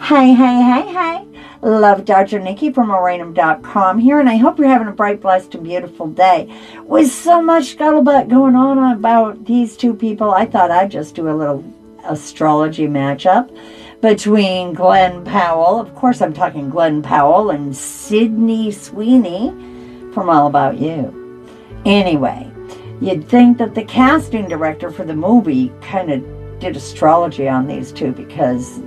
Hey. Love Dr. Nikki from Oranium.com here, and I hope you're having a bright, blessed, and beautiful day. With so much scuttlebutt going on about these two people, I thought I'd just do a little astrology matchup between Glen Powell, of course I'm talking Glen Powell, and Sweeney from All About You. Anyway, you'd think that the casting director for the movie kind of did astrology on these two because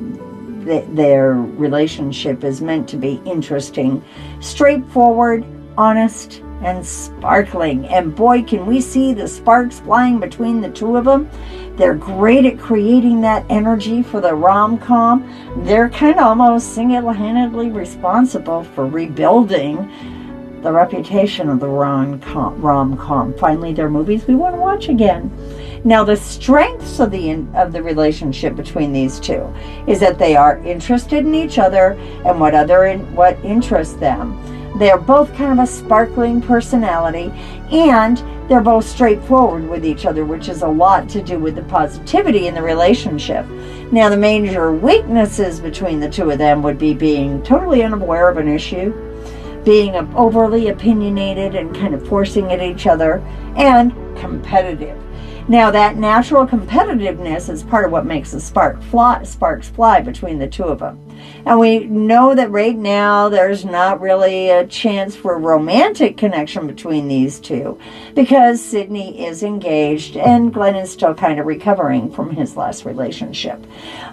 their relationship is meant to be interesting, straightforward, honest, and sparkling. And boy, can we see the sparks flying between the two of them. They're great at creating that energy for the rom-com. They're kind of almost single-handedly responsible for rebuilding the reputation of the rom-com. Finally, they're movies we want to watch again. Now, the strengths of the relationship between these two is that they are interested in each other and what interests them. They're both kind of a sparkling personality, and they're both straightforward with each other, which is a lot to do with the positivity in the relationship. Now, the major weaknesses between the two of them would be being totally unaware of an issue, being overly opinionated and kind of forcing at each other, and competitive. Now, that natural competitiveness is part of what makes the sparks fly between the two of them. And we know that right now there's not really a chance for a romantic connection between these two because Sydney is engaged and Glen is still kind of recovering from his last relationship.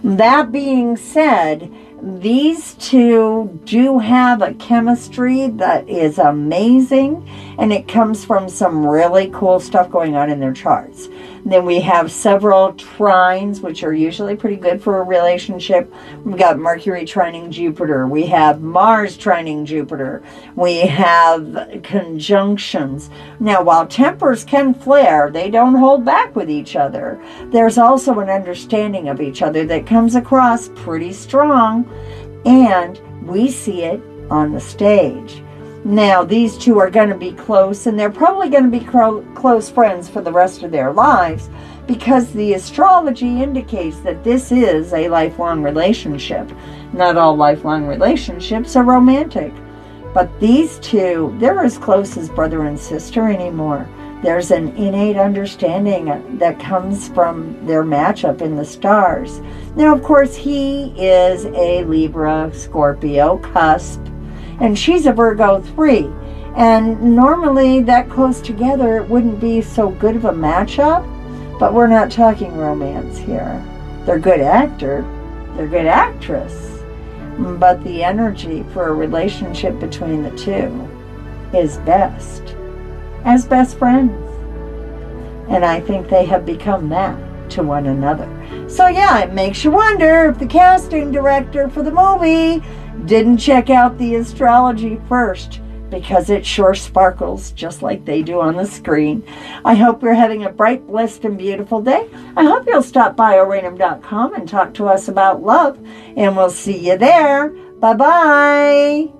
That being said, these two do have a chemistry that is amazing, and it comes from some really cool stuff going on in their charts. Then we have several trines, which are usually pretty good for a relationship. We've got Mercury trining Jupiter. We have Mars trining Jupiter. We have conjunctions. Now, while tempers can flare, they don't hold back with each other. There's also an understanding of each other that comes across pretty strong, and we see it on the stage. Now, these two are going to be close, and they're probably going to be close friends for the rest of their lives because the astrology indicates that this is a lifelong relationship. Not all lifelong relationships are romantic, but these two, they're as close as brother and sister anymore. There's an innate understanding that comes from their matchup in the stars. Now, of course, he is a Libra, Scorpio cusp, and she's a Virgo 3. And normally that close together, it wouldn't be so good of a matchup, but we're not talking romance here. They're good actor, they're good actress, but the energy for a relationship between the two is best, as best friends. And I think they have become that to one another. So yeah, it makes you wonder if the casting director for the movie didn't check out the astrology first, because it sure sparkles just like they do on the screen. I hope you're having a bright, blessed, and beautiful day. I hope you'll stop by Oranium.com and talk to us about love, and we'll see you there. Bye-bye.